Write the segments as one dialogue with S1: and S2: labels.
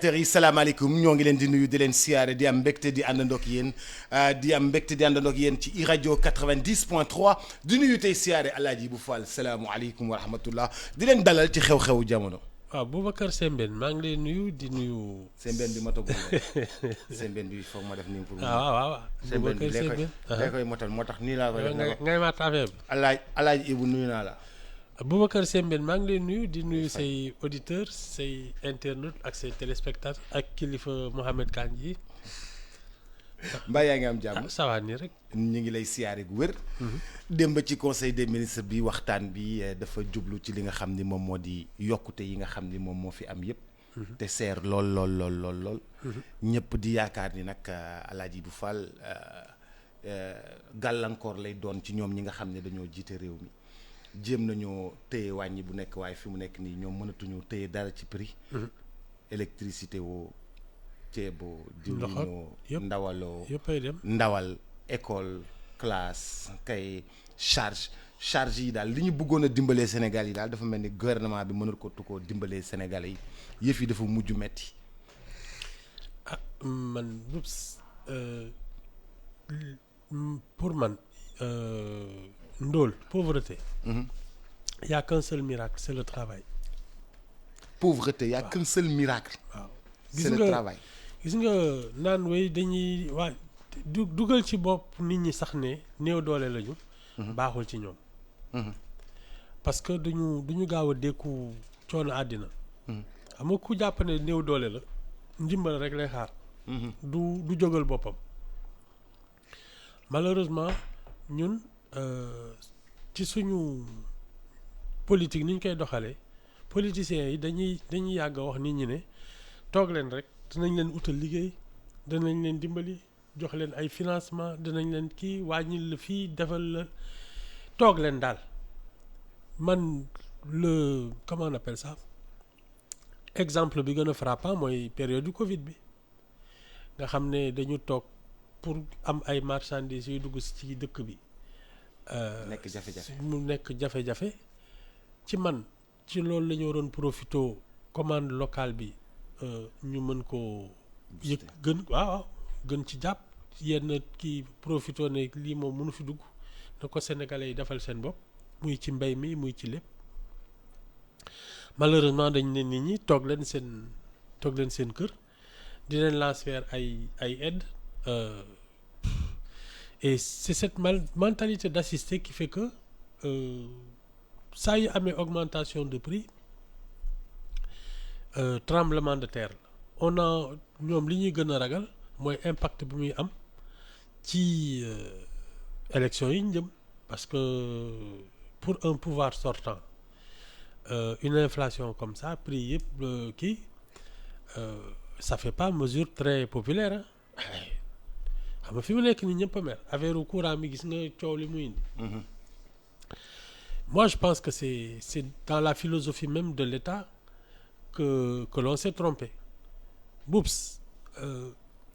S1: téléspectateurs yi salaamaaleykum ñoo ngi leen di nuyu di leen siyaare di am mbégte di àndandoo ak yéen ci iRadio 90.3 di nuyu tey siyaare Alaaji bu Fall salaamualeykum wa rahmatullah di leen dalal ci xew-xewu jamono.
S2: waaw Boubacar Sembène maa ngi lay nuyu di nuyu.
S1: Sembène bi ma togg Sembène bi foog ma def nii pour.
S2: waaw
S1: Sembène bi lee koy motal moo tax nii laa koy def.
S2: ngay maat affaire bi.
S1: Alaaji Ibu nuyu naa la.
S2: Boubacar Sembène maa ngi lay nuyu di nuyu say auditeurs say internautes ak say téléspectateurs ak kilifa Mohamed Kandji.
S1: mbaa yaa ngi am jàmm.
S2: ça va nii rek.
S1: ñu ngi lay siyaare gu wér. démb ci conseil des ministres bi waxtaan bi dafa jublu ci li nga xam ni moom moo di yokkute yi nga xam ni moom moo fi am yëpp. te seer lool. ñëpp di yaakaar ni nag Alaaji bu Fall gàllankoor lay doon ci ñoom ñi nga xam ne dañoo jiite réew mi. jéem nañoo téye wàññi bu nekk waaye fi mu nekk nii ñoom mënatuñoo téye dara ci prix. électricité woo ceeboo diwlinoo ndawaloo
S2: yëppay dem
S1: ndawal école classe kay charge yi daal li ñu bëggoon a dimbalee Sénégal yi daal dafa mel ni gouvernement bi mënul ko tukoo dimbalee Sénégalais yi yëf yi dafa mujj metti
S2: man pour man ndóol pauvreté. Y a qu'un seul miracle c'est le travail.
S1: pauvreté y a qu'un seul miracle.
S2: waaw
S1: c'est le travail.
S2: gis nga naan way dañuy dugal ci bopp nit ñi sax ne néew doole lañu. baaxul ci ñoom. parce que duñu gaaw a dékku coono àddina. xam nga ku jàpp ne néew doole la ndimbal rek lay xaar. du jógal boppam. malheureusement ñun. ci suñu politique ni ñu koy doxalee politiciens yi dañuy yàgg a wax nit ñi ne toog leen rek dinañ leen utal liggéey dinañ leen dimbali jox leen ay financement dinañ leen kii wàññil la fii defal la toog leen daal man comment on appelle ça exemple bi gën a frappant mooy période du Covid bi nga xam ne dañu toog pour am ay marchandises yuy dugg ci dëkk bi.
S1: nekk jafe-jafe
S2: mu nekk jafe-jafe ci man ci loolu la ñu waroon profité commande locale bi ñu mën koo yëg gën ci jàpp yenn kii profité ne lii moom mënu fi dugg na ko sénégalais yi defal seen bopp muy ci mbay mi muy ci lépp malheureusement dañ ne nit ñi toog leen seen kër di leen lancer ay aide et c'est cette mentalité d'assister qui fait que saa yu amee augmentation de prix tremblement de terre ñoom li ñuy gën a ragal mooy impact bi muy am ci élection yi ñu jëm parce que pour un pouvoir sortant une inflation comme ça prix yëpp kii ça fait pas mesure très populaire xam nga fi mu nekk nii ñëpp a mer affaire u courant mi gis nga coow li muy indi. Moi je pense que c'est dans la philosophie même de l'État que l'on s'est trompé. Boups.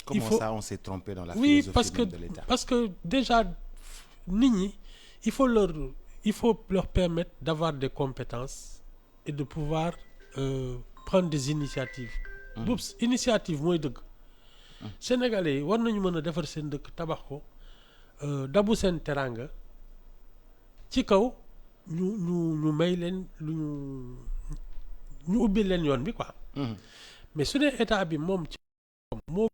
S1: Comment ça on s'est trompé dans la philosophie même de l'État?
S2: Parce que déjà nit ñi il faut leur permettre d'avoir des compétences et de pouvoir prendre des initiatives. Boups initiative mooy dëgg. Sénégalais yi war nañu mën a defar seen dëkk tabax ko dabu seen teraanga ci kaw ñu may leen ñu ubbi leen yoon bi quoi. mais su dee état bi moom ci moo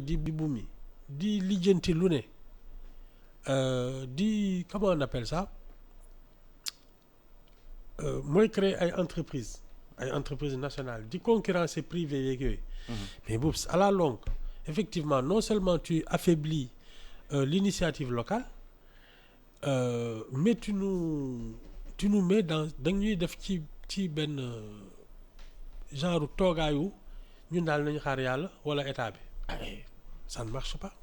S2: di bu mi di lijjanti lu ne di comment on appelle ça mooy créer ay entreprises nationales di concurrencer privé yeeg yooyu. mais boobu à la longue. Effectivement, non seulement tu affaiblis l'initiative locale, mais tu nous mets dañuy def ci benn genre toogaayu ñun daal nañu xaar yàlla wala état bi. Ça ne marche pas.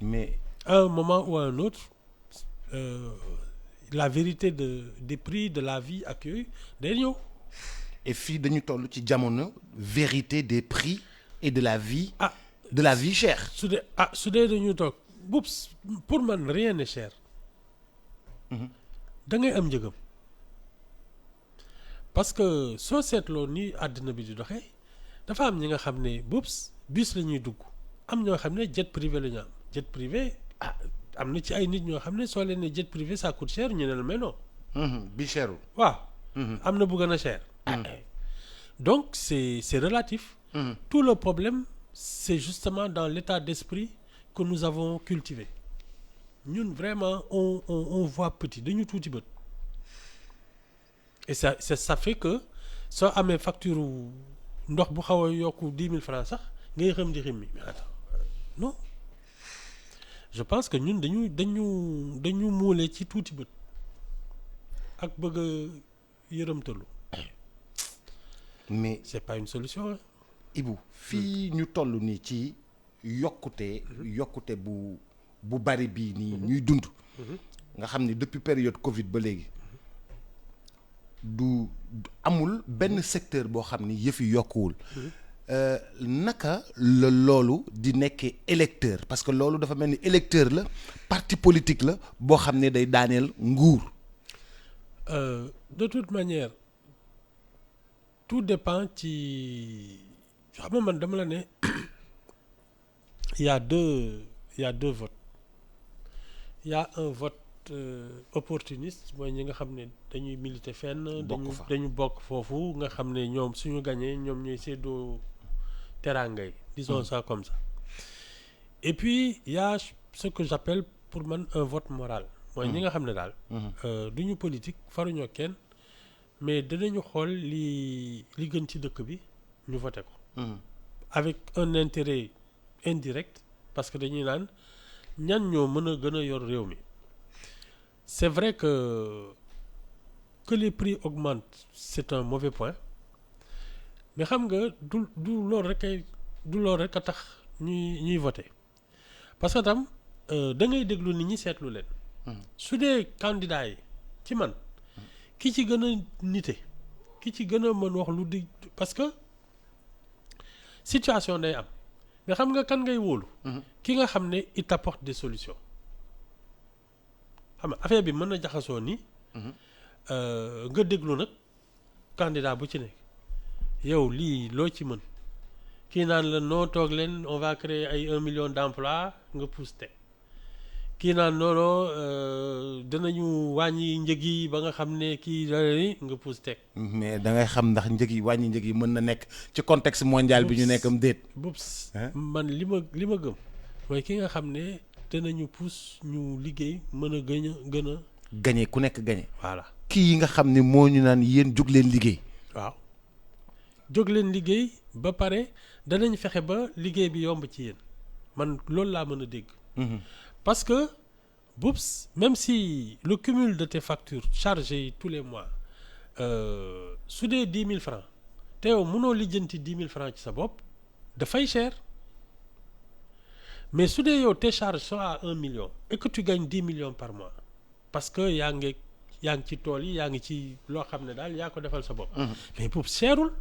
S1: Mais
S2: à un moment ou à un autre la vérité des prix de la vie ak yooyu day ñëw.
S1: et fii dañu toll ci jamono vérité des prix et de la vie. de la vie chère.
S2: su dee dañu toog pour man rien n'est cher. da ngay am njëgam parce que soo seetloo ni àddina bi di doxee dafa am ñi nga xam ne bus la ñuy dugg am ñoo xam ne jet privé la ñu am jet privé am na ci ay nit ñoo xam ne soo leen ne jet privé ça coûte cher ñu ne la mais non.
S1: bi cherul.
S2: waaw. am na bu gën a cher. donc c'est relatif. Tout le problème c'est justement dans l'état d'esprit que nous avons cultivé ñun vraiment on voit petit dañu tuuti bët et ça fait que soo amee facture ndox bu xaw a yokku 10 000 francs sax ngay xam di xim mi mais attends non je pense que ñun dañu muule ci tuuti bët ak bëgg a yërëmtalu
S1: mais
S2: c'est pas une solution hein?
S1: Ibou fii ñu toll nii ci yokkute bu bari bii nii ñuy dund nga xam ni depuis période Covid ba léegi du amul benn secteur boo xam ni yëf yi yokkuwul naka la loolu di nekkee électeur parce que loolu dafa mel ni électeur la parti politique la boo xam ne day daaneel nguur.
S2: De toute manière tout dépend ci xam nga man dama la ne il y a deux votes il y a un vote opportuniste mooy ñi nga xam ne dañuy militer fenn. dañu bokk foofu nga xam ne ñoom suñu gagné ñoom ñooy séddoo teraanga yi disons ça comme ça et puis il y a ce que j'appelle pour man un vote moral mooy ñi nga xam ne daal duñu politique faruñoo kenn mais danañu xool li gën ci dëkk bi ñu voté ko avec un intérêt indirect parce que dañuy naan ñan ñoo mën a gën a yor réew mi c'est vrai que les prix augmentent c'est un mauvais point mais xam nga du loolu rek a tax ñuy voter parce que tam da ngay déglu nit ñi seetlu leen su dee candidat yi ci man ki ci gën a nite ki ci gën a mën wax lu di parce que situation day am mais xam nga kan ngay wóolu ki nga xam ne il t'apporte des solutions xam nga affaire bi mën na jaxasoo ni nga déglu nag candidat bu ci nekk yow lii loo ci mën kii naan la noo toog leen on va créer ay 1 million d'emplois nga pousse teg kii naan noonu danañu wàññi njëg yi ba nga xam ne kii nga pousse teg
S1: mais da ngay xam ndax wàññi njëg yi mën na nekk ci contexte mondial bi ñu nekkam déet
S2: bubs man li ma gëm mooy ki nga xam ne danañu pousse ñu liggéey mën a gën a
S1: gañe ku nekk gañe
S2: voilà
S1: kii yi nga xam ne moo ñu naan yéen jóg leen liggéey
S2: waaw jóg leen liggéey ba pare danañ fexe ba liggéey bi yomb ci yéen man loolu laa mën a dégg parce que boops même si le cumul de tes factures chargées tous les mois su dee 10 000 francs te yow mënoo lijjanti 10 000 francs ci sa bopp dafay cher mais su dee yow tes charges sont à 1 million et que tu gagnes 10 millions par mois parce que yaa ngi ci tool yi yaa ngi ci loo xam ne daal yaa ko defal sa bopp mais boobu cherul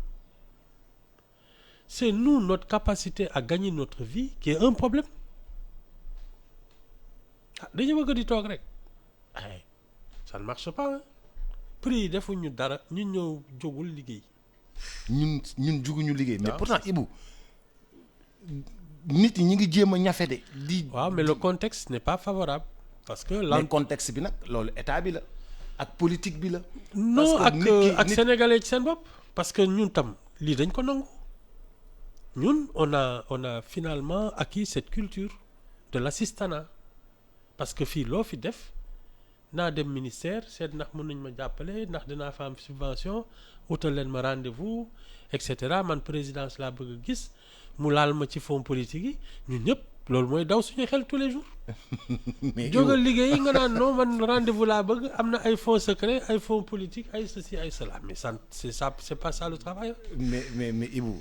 S2: c'est nous notre capacité à gagner notre vie qui est un problème dañu bëgg di toog rek ay ça ne marche pas prix yi defuñu dara ñun ñoo jógul liggéey
S1: ñun juguñu liggéey mais pourtant Ibou nit ñi ngi jéem a ñafe de
S2: waaw mais le contexte n'est pas favorable parce que
S1: mais contexte bi nag loolu état bi la ak politique bi la
S2: non ak sénégalais ci seen bopp parce que ñun tam lii dañ ko nangu ñun on a finalement acquis cette culture de l'assistanat parce que fii loo fi def naa dem ministère seet ndax mën nañ ma jàppale ndax dinaa fa am subvention wutal leen ma rendez-vous et cetera man présidence laa bëgg a gis mu laal ma ci fonds politique yi ñun ñëpp loolu mooy daw suñu xel tous les jours jógal liggéey nga naan non man rendez-vous laa bëgg am na ay fonds secrets ay fonds politiques ay ceci ay cela mais ça c'est pas ça le travail
S1: mais Ibou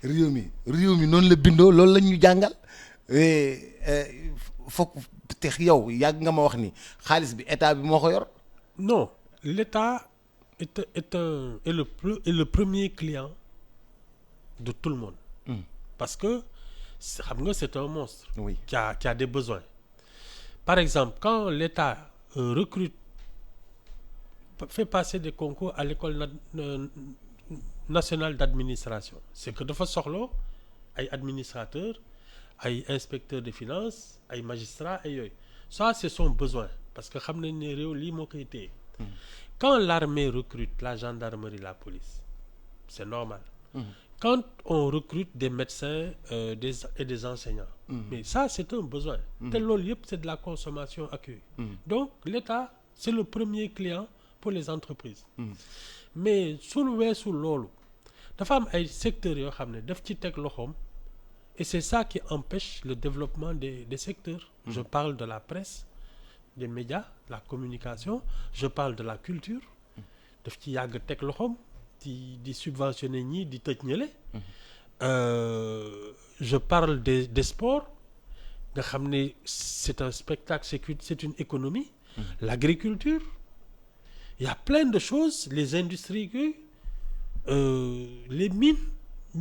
S1: réew mi noonu la bindoo loolu la ñu jàngal foog te yow yàgg nga ma wax ni xaalis bi état bi moo ko yor.
S2: non l'état est le premier client de tout le monde. Parce que xam nga c'est un monstre.
S1: Oui.
S2: qui a des besoins. Par exemple quand l'état fait passer des concours à l'école national d'administration c'est que dafa soxla ay administrateurs ay inspecteurs des finances ay magistrats ay yooyu ça c'est son besoin parce que xam nañ ne réew lii moo koy téye quand l'armée recrute la gendarmerie la police c'est normal quand on recrute des médecins et des enseignants mais ça c'est un besoin te loolu yëpp c'est de la consommation accueillie donc l'État c'est le premier client pour les entreprises mais su weesu loolu dafa am ay secteurs yoo xam ne daf ci teg loxoom et c'est ça qui empêche le développement des secteurs je parle de la presse des médias la communication je parle de la culture daf ci yàgg teg loxoom di subventionner ñii di tëj ñële je parle des sports nga xam ne c'est un spectacle c'est une économie l'agriculture il y a plein de choses les industries les mines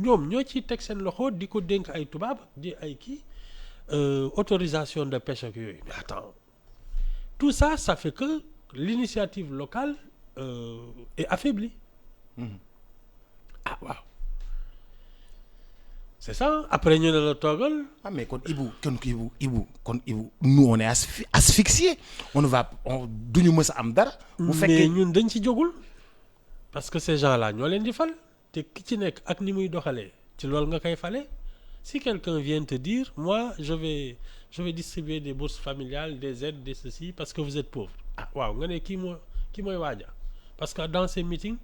S2: ñoom ñoo ciy teg seen loxo di ko dénk ay tubaab di ay kii autorisation de pêche ak yooyu mais attends tout ça ça fait que l'initiative locale est affaiblie ah waaw c'est ça après ñu ne la toogal.
S1: ah mais kon Ibou nous on est asphyxié on duñu mës a am dara. bu fekkee
S2: mais ñun dañ ci jógul parce que ces gens-là ñoo leen di fal te ki ci nekk ak ni muy doxalee ci loolu nga koy fale si quelqu'un vient te dire moi je vais distribuer des bourses familiales des aides des ceci parce que vous êtes pauvre ah waaw nga ne kii mooy waaja parce que dans ces meetings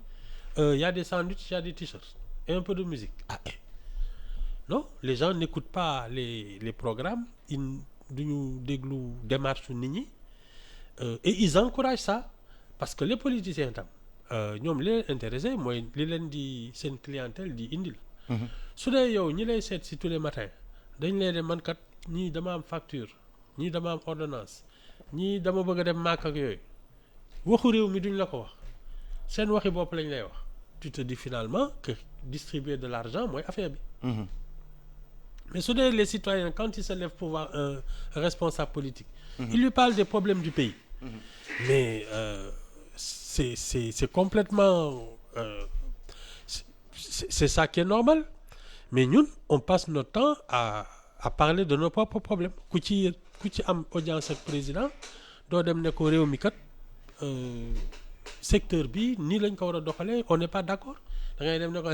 S2: y a des sandwichs y a des t-shirts et un peu de musique non les gens n'écoutent pas les programmes duñu déglu démarche nit ñi et ils encouragent ça parce que les politiciens tam ñoom li leen intéressé mooy li leen di seen clientèle di indil su dee yow ñi lay seet si tous les matins dañ lay dem man kat ñii dama am facture ñii dama am ordonnance ñii dama bëgg a dem màkk ak yooyu waxu réew mi duñ la ko wax seen waxi bopp lañ lay wax tu te dis finalement que distribuer de l'argent mooy affaire bi mais su dee les citoyens quand ils se lèvent pour voir un responsable politique ils lui parlent des problèmes du pays mais c'est complètement c'est ça qui est normal mais ñun on passe notre temps à parler de nos propres problèmes ku ci am audience ak président doo dem ne ko réew mi kat secteur bi nii lañ ko war a doxalee on n'est pas d'accord da ngay dem ne ko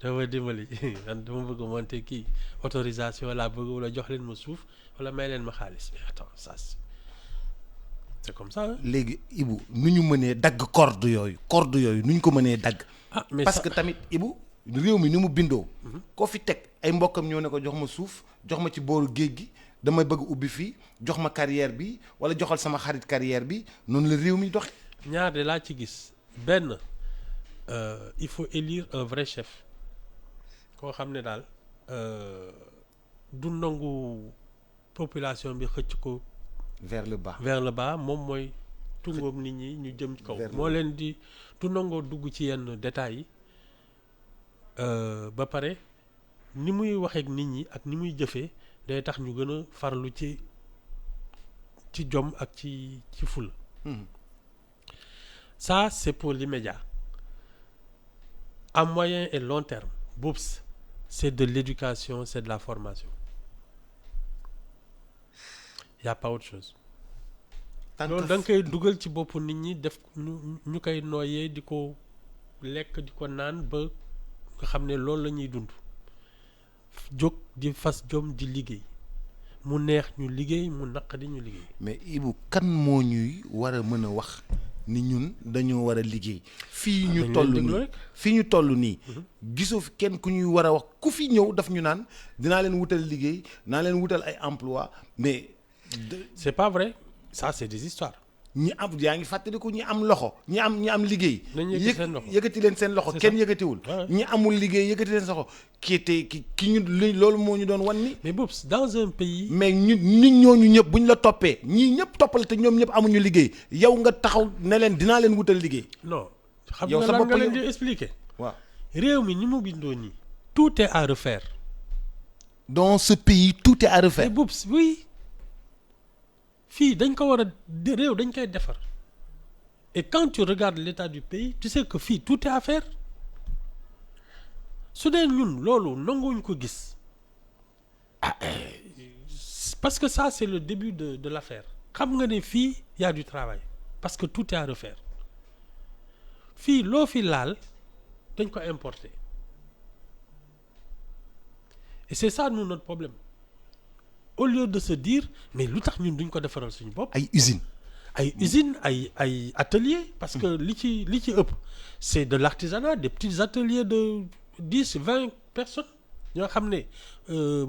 S2: dama dimbali dama bëgg monter kii autorisation laa bëgg wala jox leen ma suuf wala may leen ma xaalis mais attends ça c'est comme ça.
S1: léegi Ibou nu ñu mënee dagg corde yooyu nu ñu ko mënee dagg.
S2: ah mais
S1: parce que tamit Ibou réew mi ni mu bindoo. koo fi teg ay mbokkam ñoo ne ko jox ma suuf jox ma ci booru géej gi damay bëgg ubbi fii jox ma carrière bi wala joxal sama xarit carrière bi noonu la réew mi doxe
S2: ñaar de laa ci gis benn il faut élire un vrai chef koo xam ne daal du nangu population bi xëcc ko.
S1: vers le bas
S2: moom mooy tungoom nit ñi ñu jëm ci kaw moo leen di du nangoo dugg ci yenn détails yi ba pare ni muy waxeek nit ñi ak ni muy jëfee day tax ñu gën a farlu ci jom ak ci ful ça c'est pour l'immédiat à moyen et long terme BOPS c'est de l'éducation c'est de la formation y a pas autre chose loolu da nga koy dugal ci boppu nit ñi def ñu koy nooyee di ko lekk di ko naan ba nga xam ne loolu la ñuy dund jóg di fas jom di liggéey mu neex ñu liggéey mu naqadi ñu liggéey.
S1: mais Ibou kan moo ñuy war a mën a wax ni ñun dañoo war a liggéey. fii ñu toll nii gisoo fi kenn ku ñuy war a wax ku fi ñëw daf ñu naan dinaa leen wutal liggéey dinaa leen wutal ay emploi mais.
S2: c'est pas vrai ça c'est des histoires.
S1: ñi am yaa ngi fàttaliku ñi am loxo ñi am liggéey. yëkkati leen seen loxo kenn yëkkatiwul. ñi amul liggéey yëkkati leen loxo ki ñu loolu moo ñu doon wan ni.
S2: mais boobu dans un pays.
S1: mais nit ñooñu ñëpp bu ñu la toppee ñii ñëpp toppal te ñoom ñëpp amuñu liggéey yow nga taxaw ne leen dinaa leen wutal liggéey.
S2: non xam nga lan nga leen di expliquer.
S1: waaw
S2: réew mi ni mu bindoo nii. tout est à refaire.
S1: dans ce pays tout est à refaire.
S2: mais boobu oui. fii dañ ko war a réew dañ koy defar et quand tu regardes l'état du pays tu sais que fii tout est à faire su dee ñun loolu nanguwuñ ko gis parce que ça c'est le début de l'affaire xam nga ne fii y a du travail parce que tout est à refaire fii loo fi laal dañ ko importer et c'est ça nous notre problème au lieu de se dire mais lu tax ñun duñ ko defaral suñu bopp
S1: ay usines
S2: ay ateliers parce que li ci ëpp c'est de l'artisanat des petits ateliers de 10 20 personnes ñoo xam ne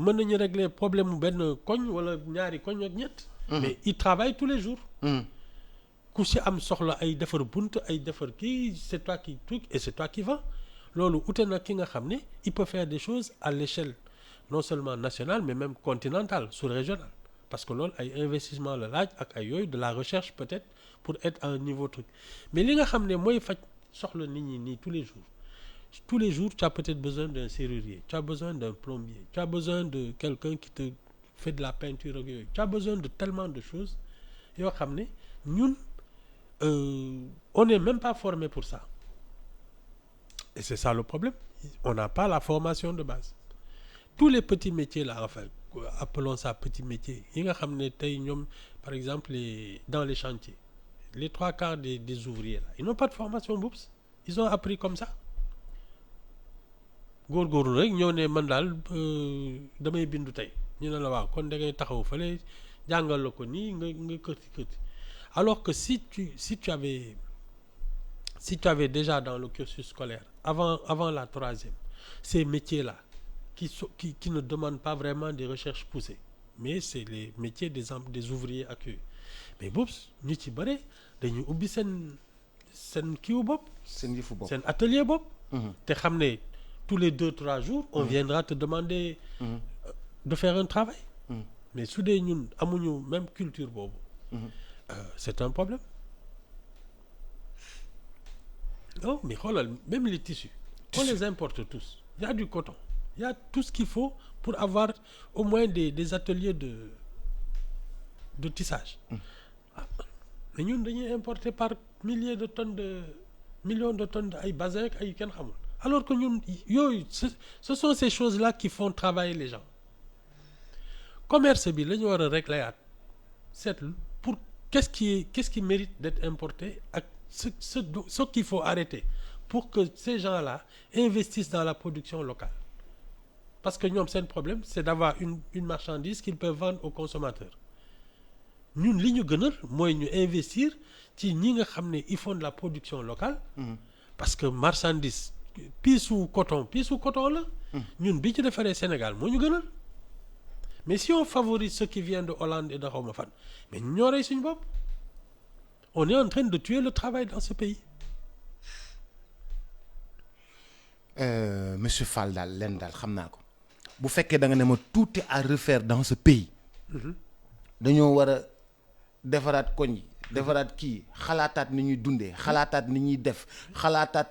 S2: mën nañu régler problème mu benn koñ wala ñaari koñ ak ñett mais ils travaillent tous les jours ku si am soxla ay defar bunt ay defar kii c'est toi qui truc et c'est toi qui vends loolu ute na ki nga xam ne il peut faire des choses à l'échelle non seulement nationale mais même continentale sous-régionale parce que loolu ay investissement la laaj ak ay yooyu de la recherche peut-être pour être à un niveau truc mais li nga xam ne mooy faj soxla nit ñi nii tous les jours tu as peut-être besoin d'un serrurier tu as besoin d'un plombier tu as besoin de quelqu'un qui te fait de la peinture ak yooyu tu as besoin de tellement de choses yoo xam ne ñun on n'est même pas formé pour ça et c'est ça le problème on n'a pas la formation de base tous les petits métiers là enfin appelons ça petits métiers yi nga xam ne tey ñoom par exemple dans les chantiers les 3/4 des ouvriers là ils n'ont pas de formation boobu ils ont appris comme ça góorgóorlu rek ñoo ne man daal damay bindu tey ñu ne la waaw kon da ngay taxaw fële jàngal la ko nii nga kërti alors que si tu avais déjà dans le cursus scolaire avant la troisième ces métiers là qui ne demandent pas vraiment des recherches poussées mais c'est les métiers des ouvriers ak yooyu mais boobu ñu ci bare dañuy ubbi seen kiiwu bopp
S1: seen yëfu bopp
S2: seen atelier bopp te xam ne tous les 2-3 jours on viendra te demander de faire un travail mais su dee ñun amuñu même culture boobu c'est un problème non mais xoolal même les tissus on les importe tous il y a du coton il y a tout ce qu'il faut pour avoir au moins des ateliers de tissage mais ñun dañuy importer par millions de tonnes ay basin ak ay kenn xamul alors que ñun yooyu ce sont ces choses-là qui font travailler les gens commerce bi la ñu war a régler seetlu pour qu'est-ce qui mérite d'être importé ak ce qu'il faut arrêter pour que ces gens-là investissent dans la production locale parce que ñoom seen problème c'est d'avoir une marchandise qu'ils peuvent vendre aux consommateurs ñun li ñu gënal mooy ñu investir ci ñi nga xam ne ils font de la production locale parce que marchandise piisu coton la ñun bi ci defaree Sénégal moo ñu gënal mais si on favorise ceux qui viennent de Hollande et de xawma fan mais ñoo rey suñu bopp on est en train de tuer le travail dans ce pays
S1: monsieur Fall daal leen daal xam naa ko bu fekkee da nga ne ma tout est à refaire dans ce pays dañoo war a defaraat koñ yi defaraat kii xalaataat ni ñuy dundee xalaataat ni ñuy def xalaataat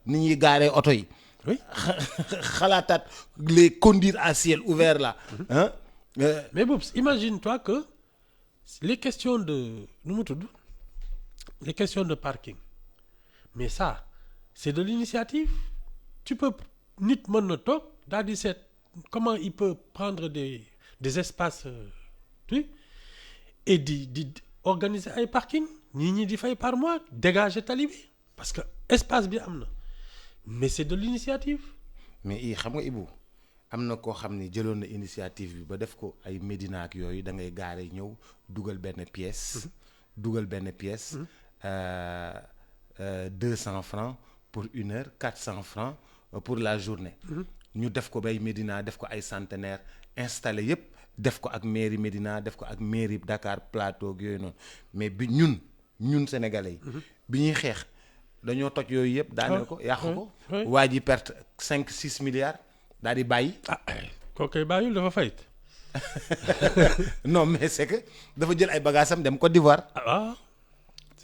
S1: ni ñuy gaaree oto yi
S2: oui
S1: xalaataat les conduire à ciel ouvert là hein
S2: mais Boubs imagine-toi que les questions de nu mu tudd les questions de parking mais ça c'est de l'initiative tu peux nit mën na toog daal di seet comment il peut prendre des espaces et di organiser ay parking ñi di fay par mois dégager tali bi parce que espace bi am na mais c'est de l'initiative
S1: mais xam nga Ibou am na koo xam ni jëloon na initiative bi ba def ko ay Médina ak yooyu da ngay gaare ñëw dugal benn pièce 200 francs pour 1 heure 400 francs pour la journée ñu def ko bay Médina def ko ay centenaire installé yépp def ko ak mairie Médina def ko ak mairie Dakar Plateau ak yooyu noonu mais bi ñun sénégalais yi bi ñuy xeex dañoo toj yooyu yëpp daaneel ko yàq ko waa ji perte 5-6 milliards daal di bàyyi
S2: kookoy bàyyul dafa fayit
S1: non mais c'est que dafa jël ay bagaasam dem Côte d'Ivoire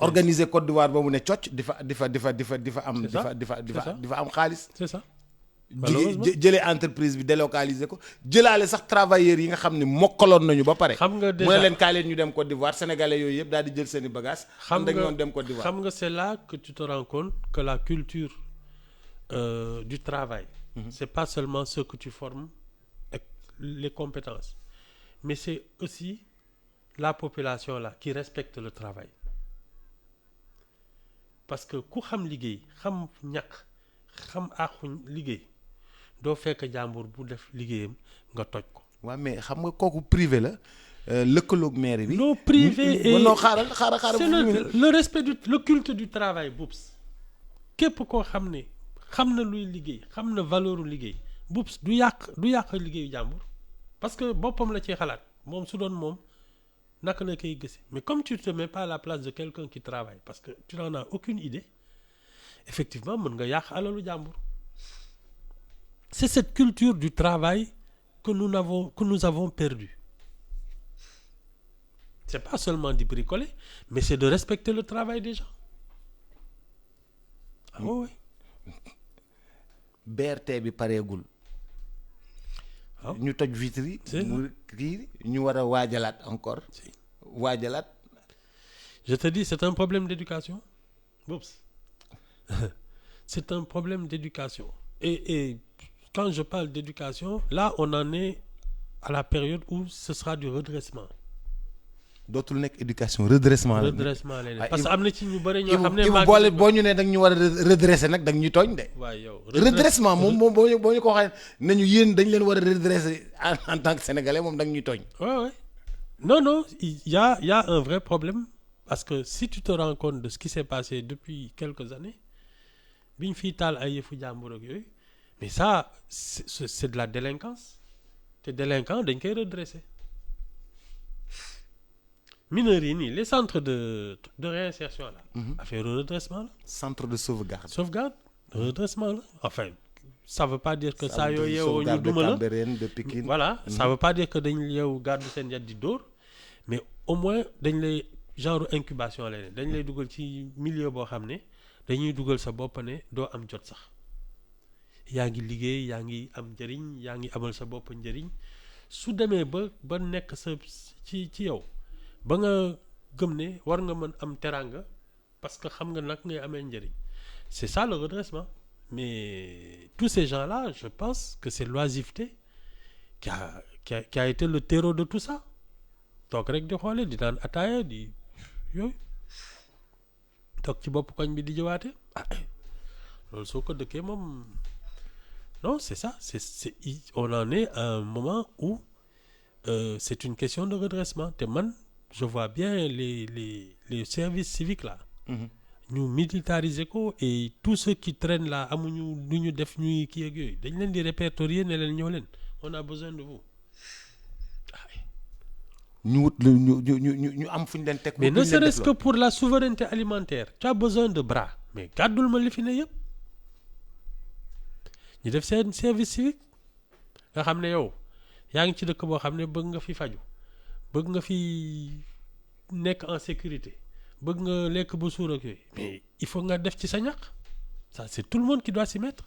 S1: organiser Côte d'Ivoire ba mu ne cocc di fa am xaalis
S2: c'est ça
S1: jëlee entreprise bi délocaliser ko jëlaale sax travailleurs yi nga xam ne mokkaloon nañu ba pare
S2: xam nga déjà
S1: mu ne leen kaay leen ñu dem Côte d'Ivoire sénégalais yooyu yëpp daal di jël seen i bagages xam nga ñoon dem Côte d'Ivoire
S2: xam nga c'est là que tu te rends compte que la culture du travail c'est pas seulement ce que tu formes ak les compétences mais c'est aussi la population là qui respecte le travail parce que ku xam liggéey xam ñàkk xam àqu liggéey doo fekk jàmbur bu def liggéeyam nga toj ko.
S1: waaw mais xam nga kooku privé la lëkkaloog maire bi.
S2: non privé et
S1: non xaaral
S2: c'est le respect le culte du travail Boubs képp koo xam ne xam na luy liggéey xam na valeuru liggéey Boubs du yàq liggéeyu jàmbur parce que boppam la ci xalaat moom su doon moom naka la koy gëse mais comme tu te mets pas à la place de quelqu'un qui travaille parce que tu n'en as aucune idée effectivement mën nga yàq alalu jàmbur. C'est cette culture du travail que nous avons perdu. C'est pas seulement de bricoler, mais c'est de respecter le travail des gens. Ah oui.
S1: BRT bi pareegul.
S2: waaw
S1: ñu toj vitre yi. mu kii ñu war a waajalaat encore. waajalaat.
S2: Je te dis, c'est un problème d'éducation. Oups. C'est un problème d'éducation. Et quand je parle d'éducation, là, on en est à la période où ce sera du redressement.
S1: dootul nekk éducation redressement la.
S2: redressement la parce que am na ci ñu bëri ñoo xam ne.
S1: boole boo ñu ne da nga ñu war a redresser nag da nga ñu tooñ de.
S2: waaw yow
S1: redressement moom boo ñu ko waxee nañu yéen dañ leen war a redresser en tant que sénégalais moom da nga ñuy tooñ.
S2: Ouais. Non, il y a un vrai problème parce que si tu te rends compte de ce qui s'est passé depuis quelques années biñ fiy taal ay yëfu jàmbur ak yooyu. Mais ça, c'est de la délinquance. Te délinquants, dañ koy redresser. Mineurs yi nii les centres de réinsertion là. Affaire redressement la.
S1: Centre de sauvegarde.
S2: Sauvegarde, redressement la. Enfin, ça veut pas dire que saa yoo yeewoo ñu duma la.
S1: de Pikine.
S2: Voilà, ça veut pas dire que dañ yeewu gàddu seen yat di dóor mais au moins dañ lay genre incubation la dañ lay dugal ci milieu boo xam ne dañuy dugal sa bopp ne doo am jot sax. yaa ngi liggéey yaa ngi am njëriñ yaa ngi amal sa bopp njëriñ su demee ba nekk sa ci yow ba nga gëm ne war nga mën am teraanga parce que xam nga nag ngay amee njëriñ c'est ça le redressement mais tous ces gens-là je pense que c'est l'oisiveté qui a été le terreau de tout ça toog rek di xoole di naan ataaya di yooyu toog ci bopp koñ bi di jëwaate loolu soo ko dëkkee moom. Non, c'est ça. On en est à un moment où c'est une question de redressement. Je vois bien les services civiques là. Ñu militariser ko et tous ceux qui traînent là amuñu lu ñu def ñuy kii ak yooyu dañ leen di répertorier ne leen ñëw leen on a besoin de vous.
S1: ñu wut ñu am fu ñu leen teg.
S2: Mais ne serait-ce que pour la souveraineté alimentaire tu as besoin de bras mais gàddul ma li fi ne yëpp. ñu def seen service civique nga xam ne yow yaa ngi ci dëkk boo xam ne bëgg nga fi faju bëgg nga fi nekk en sécurité bëgg nga lekk ba suur ak yooyu mais il faut nga def ci sa ñaq ça c'est tout le monde qui doit s'y mettre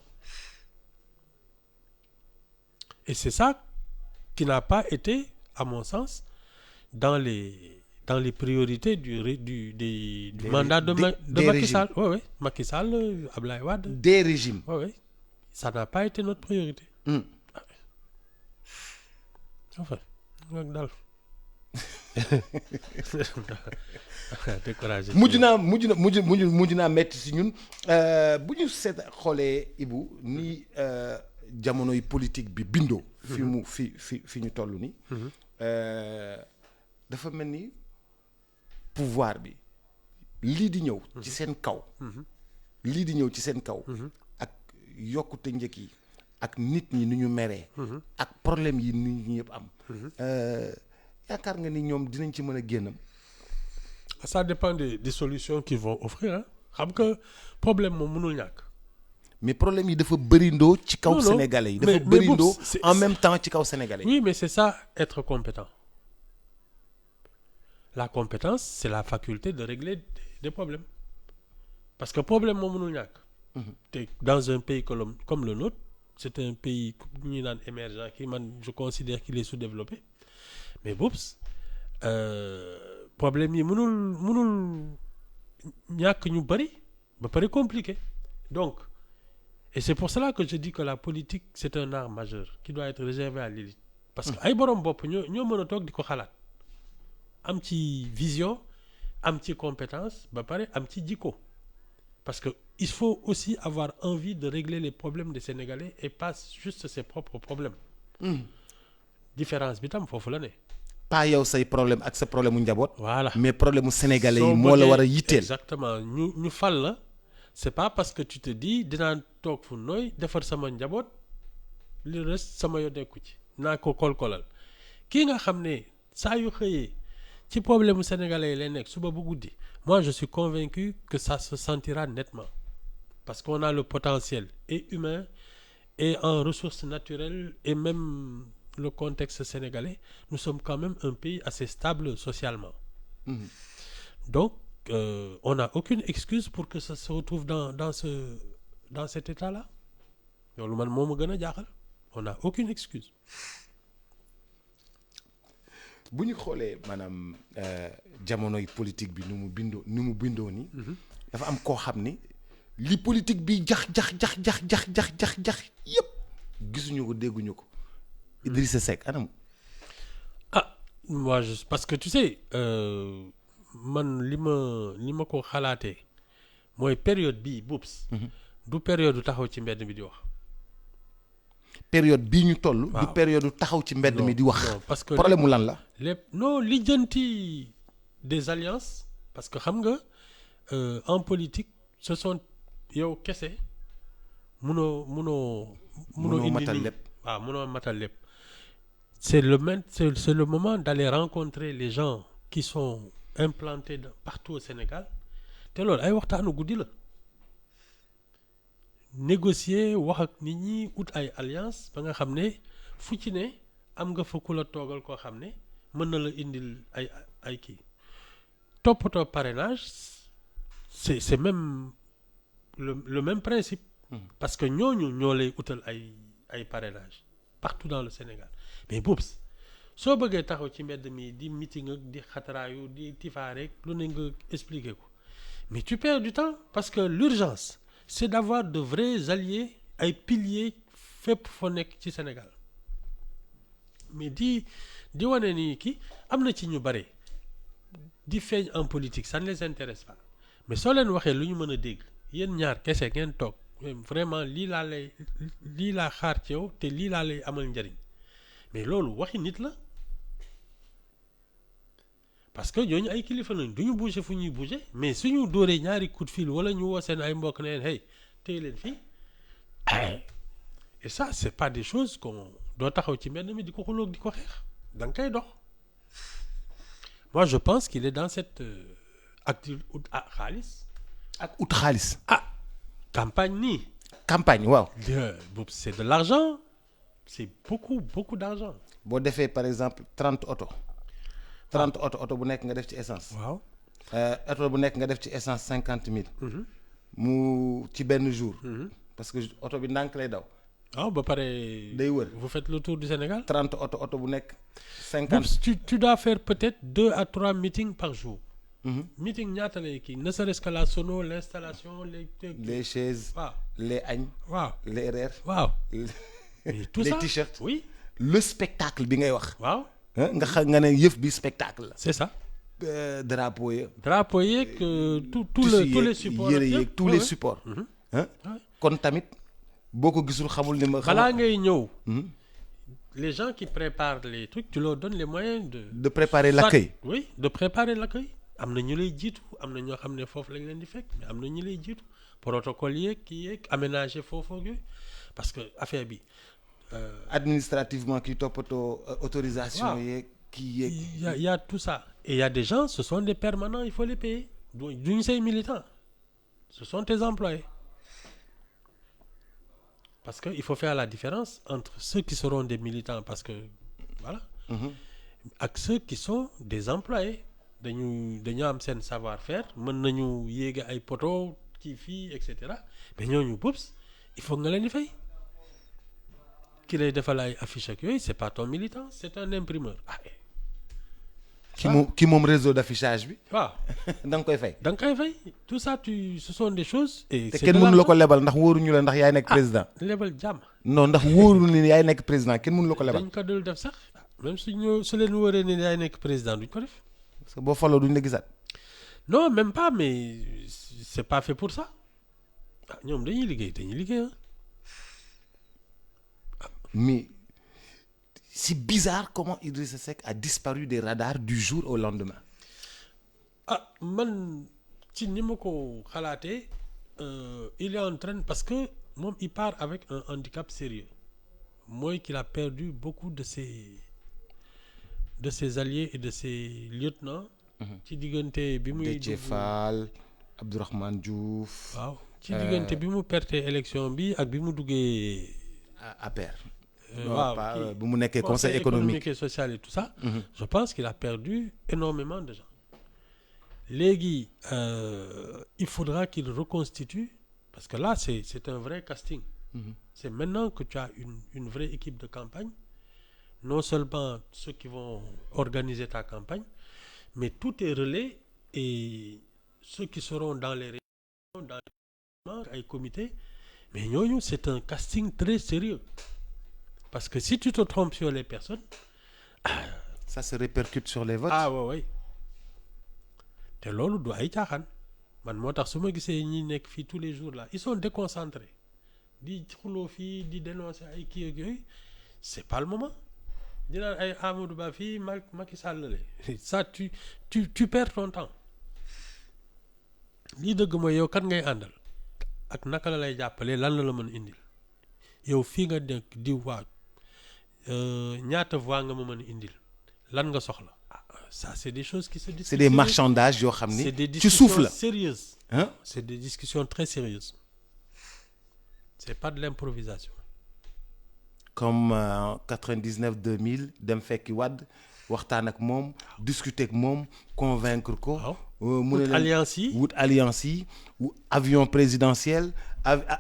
S2: et c'est ça qui n'a pas été à mon sens dans les priorités du mandat de Macky Sall. Oui, Macky Sall, Abdoulaye Wade.
S1: Des régimes.
S2: Oui. Ça n'a pas été notre priorité. Enfin, découragé.
S1: mujj naa metti si ñun bu ñu seet xoolee Ibou ni jamonoy politique bi bindoo. fi ñu toll nii. dafa mel ni pouvoir bi lii di ñëw. ci seen kaw. lii di ñëw ci seen kaw. yokkute njëkk yi ak nit ñi ni ñu meree ak problème yi nit ñi yëpp am yaakaar nga ni ñoom dinañ ci mën a génnam.
S2: Ça dépend des solutions qu'ils vont offrir hein. Xam nga problème moom mënul ñàkk.
S1: mais problème yi dafa bërindoo ci kaw sénégalais yi dafa bërindoo en même temps ci kaw sénégalais yi.
S2: Oui mais c'est ça être compétent. La compétence c'est la faculté de régler des problèmes parce que problème moom mënul ñàkk. Dans un pays comme le nôtre c'est un pays ñuy naan émergent qui je considère qu'il est sous-développé mais Boubs problème yi mënul ñàkk ñu bari ba pare compliqué donc Et c'est pour cela que je dis que la politique c'est un art majeur qui doit être réservé à l'élite parce que ay borom bopp ñoo mën a toog di ko xalaat am ci vision am ci compétence ba pare am ci jikko parce que il faut aussi avoir envie de régler les problèmes des Sénégalais et pas juste ses propres problèmes. Différence bi tam foofu la ne.
S1: pas yow say problème ak sa problème mu njaboot.
S2: Voilà
S1: mais problème mu sénégalais yi moo la war a yitteel.
S2: exactement ñu fal la c'est pas parce que tu te dis dinaa toog fu nooy defar sama njaboot li reste sama yo nekku ci naa ko kolkolal kii nga xam ne saa yu xëyee ci problème mu sénégalais yi lay nekk suba bu guddi moi je suis convaincu que ça se sentira nettement parce qu'on a le potentiel et humain et en ressources naturelles et même le contexte sénégalais nous sommes quand même un pays assez stable socialement. Donc on n'a aucune excuse pour que ça se retrouve dans cet état-là loolu man moo ma gën a jaaxal on n'a aucune excuse.
S1: bu ñu xoolee maanaam jamonoy politique bi nu mu bindoo ni dafa am koo xam ni li politique bi jax yëpp gisuñu ko dégguñu ko. Idrissa Seck anam.
S2: moi parce que tu sais man li ma ko xalaatee mooy période bii Boubs. du période taxaw ci mbedd mi di wax.
S1: période bii ñu toll. du période taxaw ci mbedd mi di wax.
S2: parce que
S1: problème mu lan la.
S2: non lijjanti des alliances parce que xam nga en politique ce sont yow kese munoo
S1: matal lépp.
S2: waaw munoo matal lépp. c'est le moment d'aller rencontrer les gens qui sont implantés partout au Sénégal te loolu ay waxtaanu guddi la négocier wax ak nit ñi ut ay alliance ba nga xam ne fu ci ne am nga fa ku la toogal koo xam ne mën na la indil ay kii toppatoo parrainage c'est même le même principe. Parce que ñoo lay utal ay parrainage partout dans le Sénégal mais Boubs soo bëggee taxaw ci mbedd mi di meeting ak di xataraayu di tifaareek lu ne nga expliquer ko mais tu perds du temps parce que l'urgence c'est d'avoir de vrais alliés ay piliers fépp foo nekk ci Sénégal mais di wane ni kii am na ci ñu bare di feeñ en politique ça ne les intéresse pas mais soo leen waxee lu ñu mën a dégg yéen ñaar kese ngeen toog vraiment lii laa xaar ci yow te lii laa lay amal njariñ mais loolu waxi nit la parce que ñooñu ay kilifa lañ du ñu bouger fu ñuy bouger mais suñu dóoree ñaari coup de fil wala ñu woo seen ay mbokk ne leen hey téye leen fii et ça c'est pas des choses qu'on doo taxaw ci mbedd mi di ko xuloog di ko xeex da nga koy dox. Moi je pense qu'il est dans cette activité xaalis.
S1: ak ut xaalis.
S2: Campagne nii.
S1: campagne waaw.
S2: C'est de l'argent c'est beaucoup d'argent.
S1: boo defee par exemple 30 oto. 30 oto bu nekk nga def ci essence.
S2: waaw.
S1: oto bu nekk nga def ci essence 50 000. mu ci benn jour. parce que oto bi ndànk lay daw.
S2: waaw ba pare.
S1: day wër
S2: vous faites le tour du Sénégal.
S1: 30 oto bu nekk. 50
S2: tu dois faire peut-être 2 à 3 meetings par jour. meeting ñaata lay kii ne serait-ce que la sono l'installation
S1: les chaises.
S2: waaw
S1: les añ.
S2: waaw
S1: les reer.
S2: waaw. tout
S1: les
S2: ça
S1: t-shirts.
S2: oui.
S1: le spectacle bi ngay wax.
S2: waaw.
S1: nga xam nga ne yëf bi spectacle la.
S2: c'est ça.
S1: drapeau yeeg.
S2: drapeau yeeg tous les supports
S1: yére yeeg tous les supports. kon tamit boo ko gisul xamul ni ma.
S2: balaa ngay ñëw. les gens qui préparent les trucs tu leur donnes les moyens
S1: de préparer l'accueil.
S2: oui de préparer l'accueil. am na ñu lay jiitu am na ñoo xam ne foofu lañ leen di fekk mais am na ñu lay jiitu protocole yeeg kii yeeg aménager foofu ak yooyu parce que affaire bi.
S1: administrativement kii toppatoo autorisation yeeg. kii yeeg
S2: il y a tout ça et il y a des gens ce sont des permanents il faut les payer duñu say militants ce sont tes employés parce que il faut faire la différence entre ceux qui seront des militants parce que voilà. ak ceux qui sont des employés. dañu am seen savoir-faire mën nañu yéege ay poto ci fii et cetera mais ñooñu Boubs il faut nga leen di fay ki lay defal ay affiche ak yooyu c'est pas ton militant c'est un imprimeur
S1: ki moom réseau d'affichage bi.
S2: waaw
S1: da nga koy fay.
S2: da nga koy fay tout ça ce sont des choses. et
S1: te kenn mënu la ko lebal ndax wóoruñu la ndax yaay nekk président.
S2: lebal jàmm.
S1: non ndax wóoru ni yaay nekk président kenn mënu la ko lebal.
S2: dañ ko dul def sax même su leen wóoree ni yaay nekk président duñ ko def.
S1: parce que boo faloo duñ la gisaat.
S2: non même pas mais c'est pas fait pour ça ñoom dañuy liggéey
S1: mais c'est bizarre comment Idrissa Seck a disparu des radars du jour au lendemain.
S2: Man ci ni ma ko xalaatee il est en train parce que moom il part avec un handicap sérieux mooy qu'il a perdu beaucoup de ses alliés et de ses lieutenants. ci diggante bi muy
S1: Déthié Fall Abdourahmane Diouf.
S2: waaw ci diggante bi mu perte élection bi ak bi mu duggee
S1: APR.
S2: waaw
S1: bu mu nekkee conseil économique
S2: et social et tout ça. Je pense qu'il a perdu énormément de gens. Léegi il faudra qu'il reconstitue parce que là c'est un vrai casting. C'est maintenant que tu as une vraie équipe de campagne, non seulement ceux qui vont organiser ta campagne, mais tous tes relais et ceux qui seront dans les réunions, dans les comités. Mais ñooñu c'est un casting très sérieux. Parce que si tu te trompes sur les personnes...
S1: ça se répercute sur les votes.
S2: Ouais. te loolu du ay caaxaan man moo tax su ma gisee ñi nekk fii tous les jours là ils sont déconcentrés di xuloo fii di dénoncer ay kii ak yooyu c'est pas le moment dinaan ay Amadou Ba fii Macky Sall la ça tu perds ton temps lii dëgg mooy yow kan ngay àndal ak naka la lay jàppalee lan la mën indil yow fii nga nekk di waa ñaata voix nga ma mën indil lan nga soxla. Ça c'est des choses qui se discutent.
S1: C'est des marchandages yoo xam ni.
S2: C'est des
S1: ci suuf la
S2: discussions sérieuses.
S1: Hein?
S2: C'est des discussions très sérieuses. C'est pas de l'improvisation.
S1: Comme 99 2000 dem fekki Wade waxtaan ak moom discuter ak moom convaincre ko. mu ne
S2: wut
S1: alliance yi ou avion présidentiel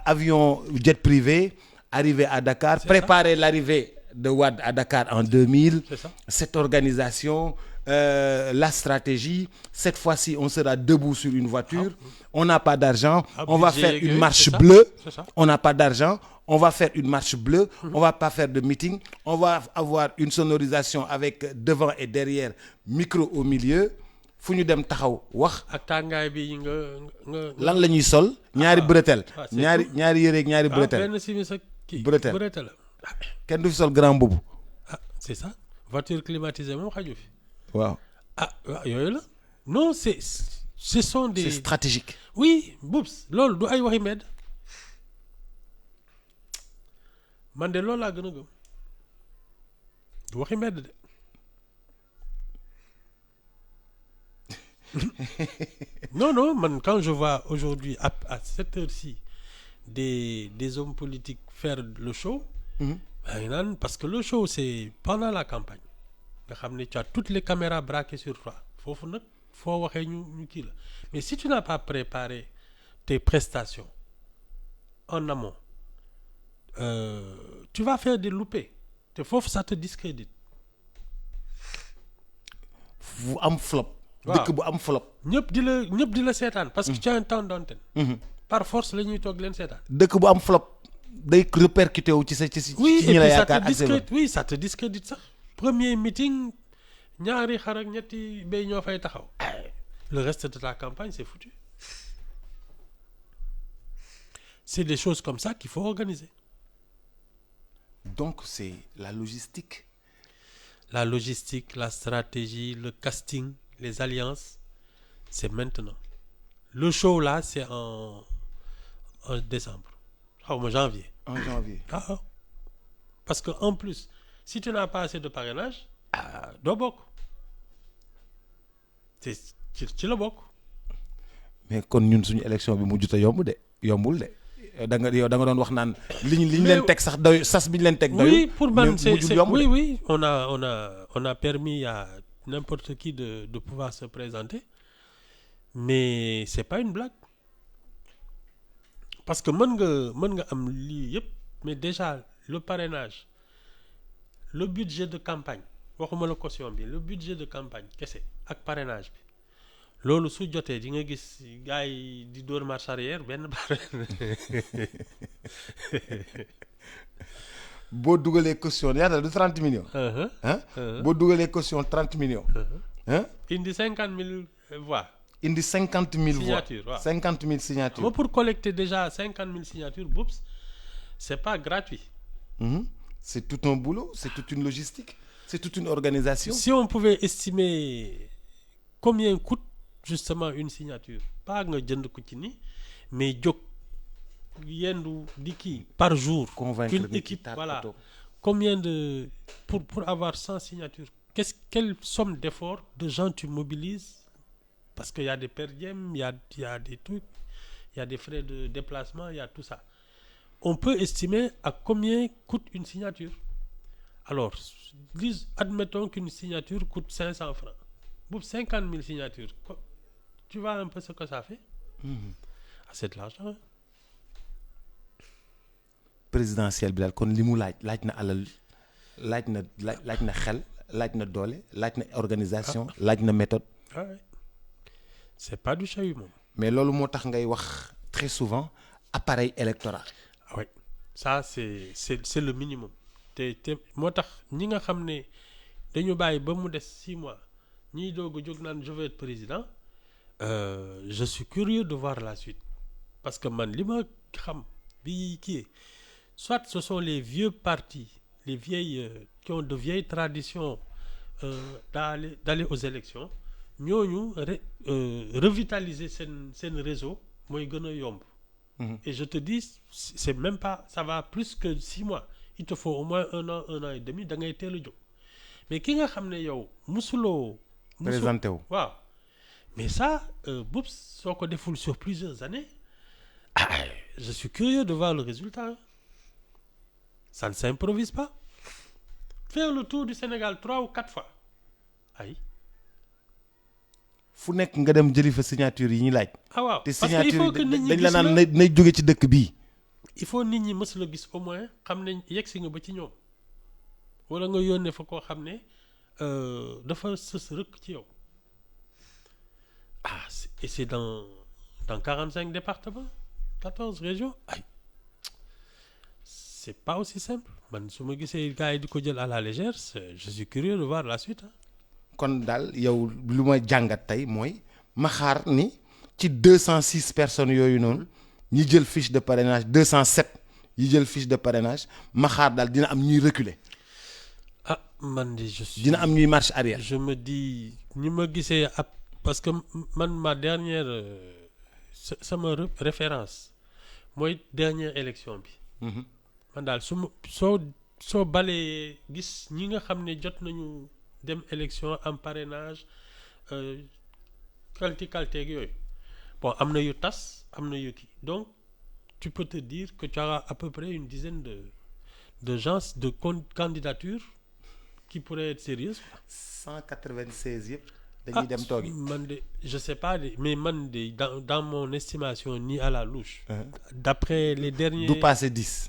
S1: avion jet privé arrivé à Dakar.
S2: C'est
S1: préparer l'arrivée de Wade à Dakar en 2000.
S2: C'est ça.
S1: Cette organisation. La stratégie, cette fois-ci on sera debout sur une voiture, on n'a pas d'argent, on va faire une marche bleue, on n'a pas d'argent, on va faire une marche bleue, on va pas faire de meeting, on va avoir une sonorisation avec devant et derrière, micro au milieu, fu ñu dem taxaw wax.
S2: ak tàngaay bi nga
S1: lan la ñuy sol ñaari bretelle ñaari yére ak ñaari bretelle
S2: benn simis ak kii
S1: bretelle kenn du fi sol grand boubou.
S2: C'est ça, voiture climatisée moom xaju fi.
S1: waaw
S2: yooyu la non ce sont des.
S1: C'est stratégique.
S2: Oui Boubs loolu du ay waxi mbedd man de loolu laa gën a gëm du waxi mbedd de. non man quand je vois aujourd'hui à cette heure-ci des hommes politiques faire le show. Naan parce que le show c'est pendant la campagne. nga xam ne tu as toutes les caméras braquées sur toi foofu nag foo waxee ñu kii la mais si tu n'as pas préparé tes prestations en amont tu vas faire des loupés te foofu ça te discrédite.
S1: bu am flop. dëkk bu am flop.
S2: ñëpp di la seetaan parce que tu as un temps d'antenne. par force la ñuy toog leen seetaan.
S1: dëkk bu am flop day répercuté wu ci ñi la yaakaar ak
S2: oui ça te discrédite sax. Premier meeting ñaari xar ak ñetti béy ñoo fay taxaw. Le reste de ta campagne c'est foutu. C'est des choses comme ça qu'il faut organiser.
S1: Donc c'est la logistique.
S2: La logistique, la stratégie, le casting, les alliances, c'est maintenant. Le show là c'est en décembre. Xawma janvier.
S1: En janvier.
S2: Parce que en plus si tu n'as pas assez de parrainage doo bokk ci la bokk.
S1: mais kon ñun suñu élection bi mujjut a yombul de da nga doon wax naan liñ leen teg sax doy sas bi ñu leen teg doy.
S2: Oui pour man c'est oui on a permis à n'importe qui de pouvoir se présenter mais c'est pas une blague parce que mën nga am lii yëpp mais déjà le parrainage. Le budget de campagne waxuma la caution bi le budget de campagne kese ak parrainage bi loolu su jotee di nga gis gars yi di dóor marche arrière benn
S1: boo dugalee caution ñaata du 30 millions. boo dugalee caution 30 millions.
S2: indi 50 000 voix.
S1: indi 50 000
S2: signature
S1: voix 50 000 signatures.
S2: pour collecter déjà 50 000 signatures boops c'est pas gratuit.
S1: C'est tout un boulot, c'est toute une logistique, c'est toute une organisation.
S2: Si on pouvait estimer combien coûte justement une signature pas nga jënd ko ci ni mais jóg yendu di kii par jour.
S1: Convaincre
S2: une équipe voilà combien de pour avoir 100 signatures quelle somme d'efforts de gens tu mobilises parce que y a des per diem il y a des trucs il y a des frais de déplacement il y a tout ça. On peut estimer à combien coûte une signature. Alors, admettons qu'une signature coûte 500 francs. Pour 50 000 signatures, tu vois un peu ce que ça fait? C'est de l'argent.
S1: Présidentiel bi daal kon li mu laaj na alal laaj na xel laaj na doole laaj na organisation laaj na méthode.
S2: Ah ouais. C'est pas du chahut moom.
S1: Mais loolu moo tax ngay wax très souvent appareil électoral.
S2: Oui, ça c'est le minimum te moo tax ñi nga xam ne dañu bàyyi ba mu des 6 mois ñiy doog a jóg naan je vais être président je suis curieux de voir la suite parce que man li ma xam bi kii soit ce sont les vieux partis les vieilles qui ont de vieilles traditions d'aller aux élections ñooñu revitaliser seen réseau mooy gën a yomb. Et je te dis c'est même pas ça va plus que 6 mois il te faut au moins un an et demi da ngay teel a jóg mais ki nga xam ne yow musuloo
S1: présenté wu
S2: waaw mais ça boobu soo ko deful sur plusieurs années je suis curieux de voir le résultat ça ne s'improvise pas faire le tour du Sénégal 3 ou 4 fois ay
S1: fu nekk nga dem jëli fa signature yi ñu laaj.
S2: ah waaw
S1: te
S2: parce que il faut que nit ñi
S1: dañ la naan nay jóge ci dëkk bii.
S2: il faut nit ñi mës la gis au moins xam ne yegg si nga ba ci ñoom wala nga yónnee fa koo xam ne dafa sës rëkk ci yow et c'est dans 45 départements 14 régions ay c'est pas aussi simple man su ma gisee gars yi di ko jël à la légère je suis curieux de voir la suite
S1: kon daal yow lu ma jàngat tey mooy ma xaar ni ci 206 personnes yooyu noonu ñi jël fiche de parrainage 207 yi jël fiche de parrainage ma xaar daal dina am ñuy reculer.
S2: man de je suis
S1: dina am ñuy marche arrière.
S2: je me dis ñi ma gisee parce que man ma dernière sama référence mooy dernière élection bi. man daal su ma soo balee gis ñi nga xam ne jot nañu. dem élection am parrainage kalteeg yooyu bon am na yu tas am na yu kii donc tu peux te dire que tu as à peu près une dizaine de gens de candidatures qui pourraient être sérieuses.
S1: 196 yëpp dañuy dem toogi.
S2: man de je sais pas mais man de dans mon estimation ni à la louche. D'après les derniers.
S1: du passé 10.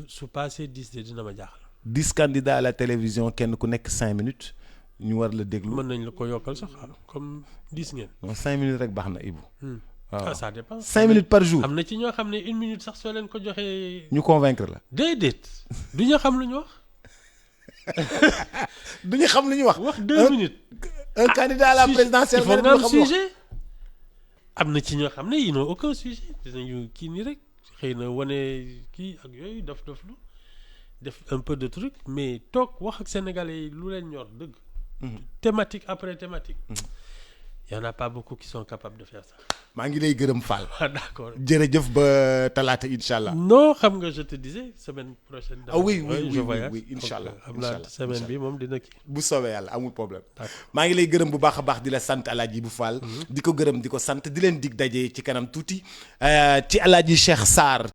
S2: su passé 10 de dina ma jaaxal.
S1: 10 candidats à la télévision kenn ku nekk 5 minutes ñu war la déglu.
S2: mën nañ la ko yokkal sax comme 10 ngeen.
S1: non 5 minutes rek baax na Ibou.
S2: waaw ça dépend.
S1: 5 minutes par jour.
S2: am na ci ñoo xam ne 1 minute sax soo leen ko joxee.
S1: ñu convaincre la.
S2: déedéet du ñu xam lu ñu wax.
S1: du ñu xam lu ñu wax.
S2: wax 2 minutes.
S1: un candidat à la présidentielle.
S2: il faut nga am sujet. am na ci ñoo xam ne ils n'ont aucun sujet dinañu kii nii rek xëy na wane kii ak yooyu def lu. def un peu de truc mais toog wax ak sénégalais yi lu leen ñor dëgg. thématique après thématique. y en a pas beaucoup qui sont capables de faire ça.
S1: maa ngi lay gërëm Fall.
S2: D'accord.
S1: jërëjëf ba talaata incha allah.
S2: non xam nga je te disais semaine prochaine.
S1: oui
S2: je voyage
S1: oui incha allah
S2: xam naa semaine bi moom dina kii.
S1: bu soobee yàlla amul problème. maa ngi lay gërëm bu baax a baax di la sant El Hadj Ibou Fall. di ko gërëm di ko sant di leen dig daje ci kanam tuuti ci El Hadj Cheikh Sarr.